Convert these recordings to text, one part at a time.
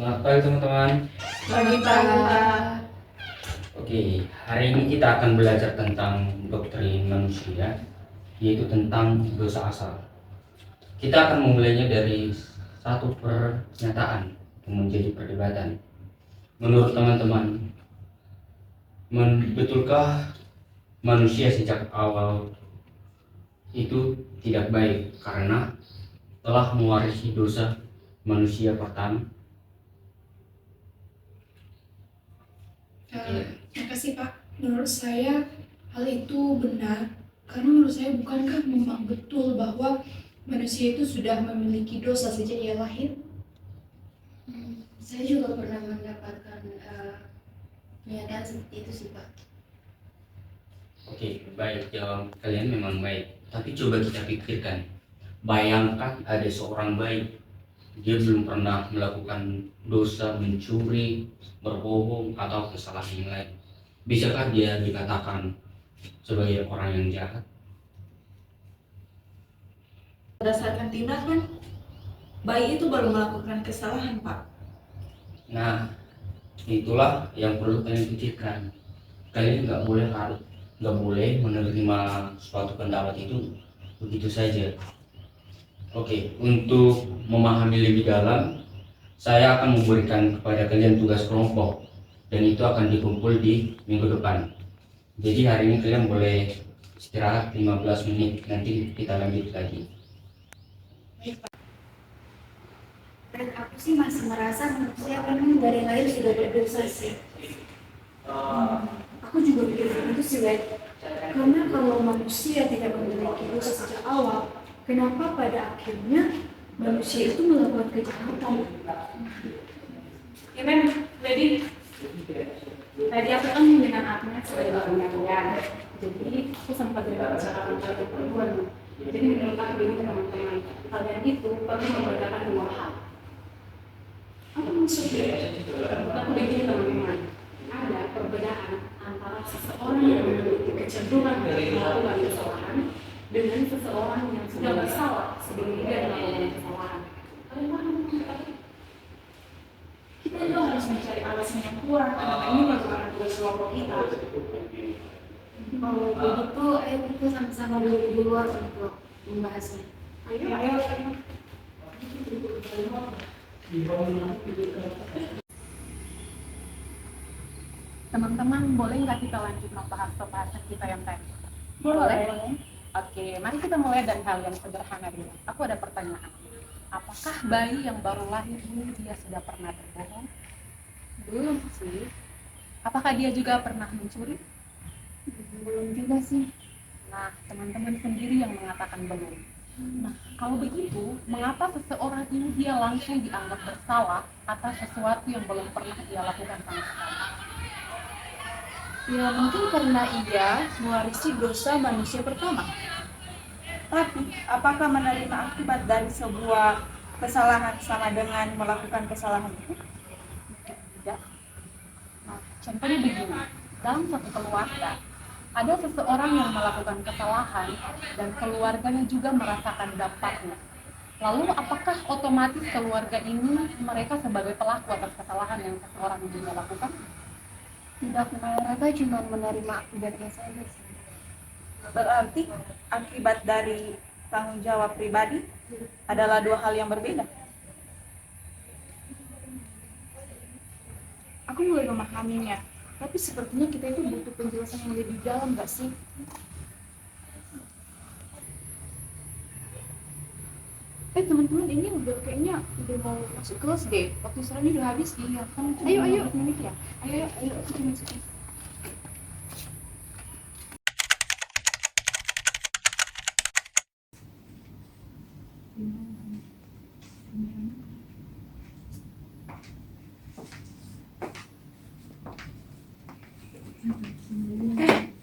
Selamat pagi teman-teman. Pagi Pak. Oke, hari ini kita akan belajar tentang doktrin manusia, yaitu tentang dosa asal. Kita akan memulainya dari satu pernyataan yang menjadi perdebatan. Menurut teman-teman, betulkah manusia sejak awal itu tidak baik karena telah mewarisi dosa manusia pertama? Makasih Pak. Menurut saya hal itu benar karena menurut saya bukankah memang betul bahwa manusia itu sudah memiliki dosa sejak ia lahir? Saya juga pernah mendapatkan pernyataan seperti itu sih Pak. Oke, baik, jawab kalian memang baik. Tapi coba kita pikirkan, bayangkan ada seorang baik, dia belum pernah melakukan dosa, mencuri, berbohong, atau kesalahan yang lain. Bisakah dia dikatakan sebagai orang yang jahat? Berdasarkan tindakan, bayi itu baru melakukan kesalahan, Pak. Nah, itulah yang perlu kalian pikirkan. Kalian nggak boleh menerima suatu pendapat itu begitu saja. Oke, untuk memahami lebih dalam, saya akan memberikan kepada kalian tugas kelompok dan itu akan dikumpul di minggu depan. Jadi hari ini kalian boleh istirahat 15 menit, nanti kita lanjut lagi. Dan aku sih masih merasa manusia memang dari lahir sudah berdosa sih. Aku juga pikir begitu sih, Wei. Karena kalau manusia tidak memiliki dosa sejak awal, kenapa pada akhirnya manusia itu melakukan kejahatan? Ya memang, jadi tadi aku kan dengan Agnes sebagai orang. Jadi aku sempat dengar bicara tentang perempuan. Jadi menurut aku ini teman-teman, kalian itu perlu membedakan dua hal. Apa maksudnya? Aku begini teman-teman, ada perbedaan antara seseorang yang memiliki kecenderungan melakukan kesalahan dengan seseorang yang sudah bersalah sebelum dia melakukan kesalahan. Kalian paham? Kita juga harus mencari alasan yang kuat karena ini merupakan tugas kelompok kita. Kalau begitu, ayo kita sama-sama dulu di luar untuk membahasnya. Ayo. Teman-teman, boleh nggak kita lanjut membahas pembahasan kita yang tadi? Boleh. Oke, mari kita mulai dari hal yang sederhana dulu. Aku ada pertanyaan. Apakah bayi yang baru lahir ini dia sudah pernah berbohong? Belum sih. Apakah dia juga pernah mencuri? Belum juga sih. Nah, teman-teman sendiri yang mengatakan belum. Nah, kalau begitu, mengapa seseorang ini dia langsung dianggap bersalah atas sesuatu yang belum pernah dia lakukan sama sekali? Ya mungkin karena ia mewarisi dosa manusia pertama. Tapi, apakah menerima akibat dari sebuah kesalahan sama dengan melakukan kesalahan itu? Tidak. Nah, contohnya begini, dalam satu keluarga, ada seseorang yang melakukan kesalahan dan keluarganya juga merasakan dampaknya. Lalu apakah otomatis keluarga ini mereka sebagai pelaku atas kesalahan yang seseorang ini lakukan? Tidak, mereka cuma menerima akibatnya saja sih. Berarti, akibat dari tanggung jawab pribadi adalah dua hal yang berbeda. Aku mulai memahaminya, tapi sepertinya kita itu butuh penjelasan yang lebih dalam, nggak sih? Teman-teman, ini kayaknya udah mau masuk kelas deh. Waktu sekarang udah habis. Iya kan? Ayo. Menit ya. Ayo, kita masuk.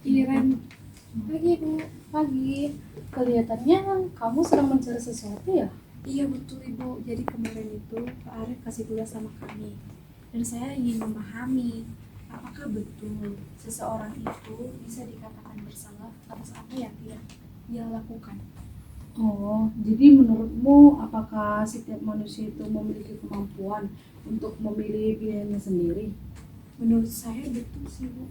Iren, pagi Bu, pagi. Kelihatannya kamu sedang mencari sesuatu ya? Iya betul Ibu, jadi kemarin itu Pak Arif kasih tugas sama kami dan saya ingin memahami apakah betul seseorang itu bisa dikatakan bersalah atas apa yang dia lakukan. Oh, jadi menurutmu apakah apakah setiap manusia itu memiliki kemampuan untuk memilih pilihannya sendiri? Menurut saya betul sih Bu.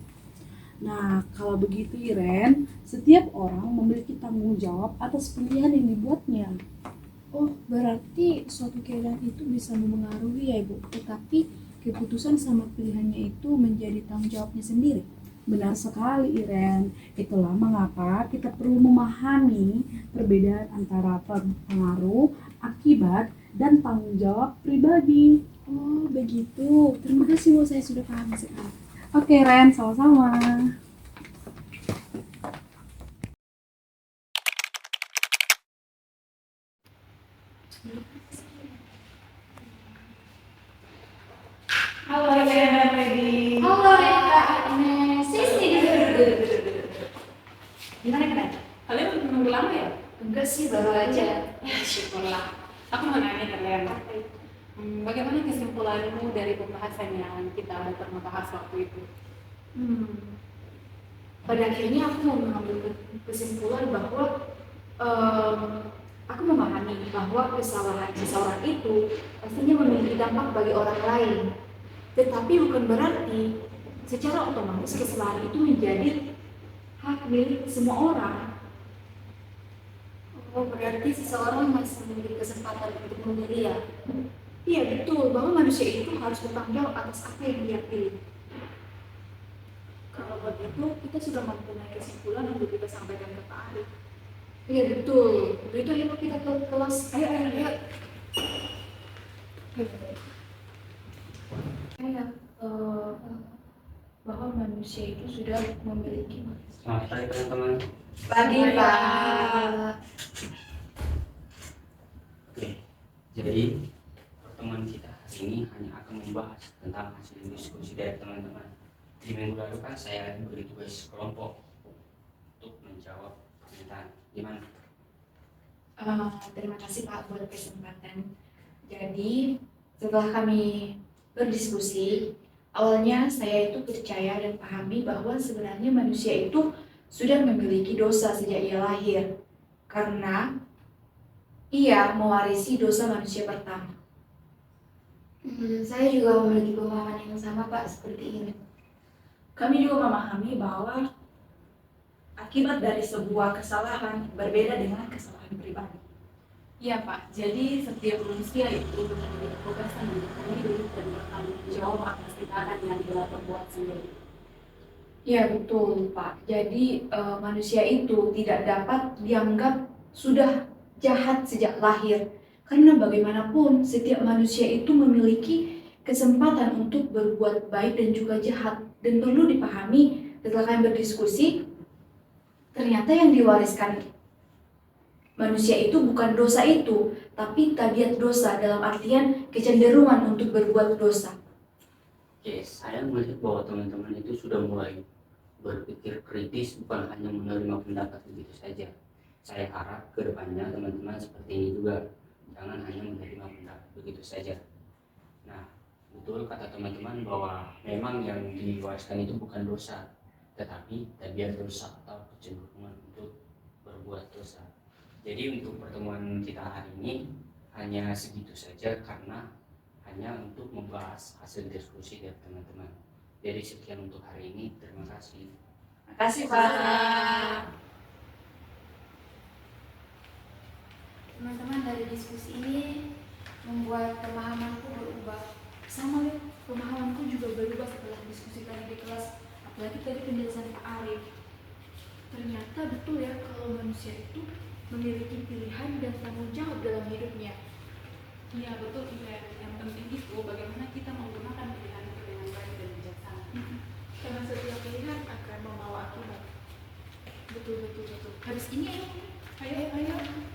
Nah, kalau begitu Iren, setiap orang memiliki tanggung jawab atas pilihan yang dibuatnya. Oh, berarti suatu keadaan itu bisa memengaruhi ya Ibu, tetapi keputusan sama pilihannya itu menjadi tanggung jawabnya sendiri. Benar sekali Iren, itulah mengapa kita perlu memahami perbedaan antara pengaruh, akibat, dan tanggung jawab pribadi. Oh, begitu. Terima kasih Bu, saya sudah paham sekarang. Oke Ren, sama-sama. Halo Ren, Freddy. Halo Reka, Agnes, sini duduk. Gimana Kak? Kalian udah nunggu lama ya? Enggak sih, baru aja. Ya syukurlah. Aku mau nanya kalian. Bagaimana kesimpulanmu dari pembahasan yang kita udah pernah bahas waktu itu? Pada akhirnya aku mau mengambil kesimpulan bahwa aku memahami bahwa kesalahan seseorang itu pastinya memiliki dampak bagi orang lain. Tetapi bukan berarti secara otomatis kesalahan itu menjadi hak milik semua orang. Oh, berarti seseorang masih memiliki kesempatan untuk memilih ya? Iya betul, bahwa manusia itu harus bertanggung jawab atas apa yang dia pilih. Kalau begitu, kita sudah mempunyai kesimpulan untuk kita sampaikan ke Pak Arif. Iya betul, begitu ayo kita ke kelas. Ayo. Bahwa manusia itu sudah memiliki. Selamat pagi teman-teman. Pagi Pak. Oke, jadi pertemuan kita hari ini hanya akan membahas tentang hasil diskusi dari teman-teman. Di minggu lalu kan saya beri tugas kelompok untuk menjawab permintaan. Gimana? Terima kasih Pak buat kesempatan. Jadi setelah kami berdiskusi, awalnya saya itu percaya dan pahami bahwa sebenarnya manusia itu sudah memiliki dosa sejak ia lahir, karena ia mewarisi dosa manusia pertama. Saya juga memiliki pemahaman yang sama Pak seperti ini. Kami juga memahami bahwa akibat dari sebuah kesalahan berbeda dengan kesalahan pribadi. Iya Pak, jadi setiap manusia itu memiliki kebebasan untuk memilih dan bertanggung jawab atas tindakan yang dia perbuat sendiri. Ya betul Pak. Jadi manusia itu tidak dapat dianggap sudah jahat sejak lahir. Karena bagaimanapun setiap manusia itu memiliki kesempatan untuk berbuat baik dan juga jahat. Dan perlu dipahami setelah kami berdiskusi, ternyata yang diwariskan manusia itu bukan dosa itu, tapi tabiat dosa dalam artian kecenderungan untuk berbuat dosa. Oke, saya melihat bahwa teman-teman itu sudah mulai berpikir kritis, bukan hanya menerima pendapat begitu saja. Saya harap ke depannya teman-teman seperti ini juga, jangan hanya menerima pendapat begitu saja. Nah, betul kata teman-teman bahwa memang yang diwariskan itu bukan dosa, tetapi tabiat dosa atau kecenderungan untuk berbuat dosa. Jadi untuk pertemuan kita hari ini hanya segitu saja, karena hanya untuk membahas hasil diskusi dari teman-teman. Jadi sekian untuk hari ini, terima kasih. Terima kasih Pak. Teman-teman, dari diskusi ini membuat pemahamanku berubah. Sama ya, pemahamanku juga berubah setelah diskusi tadi di kelas. Apalagi tadi penjelasan Pak Arif. Ternyata betul ya kalau manusia itu memiliki pilihan dan tanggung jawab dalam hidupnya. Iya betul Iren, yang penting itu bagaimana kita menggunakan pilihan itu dengan baik dan bijaksana. Karena setiap pilihan akan membawa akibat. Betul. Habis ini ayo.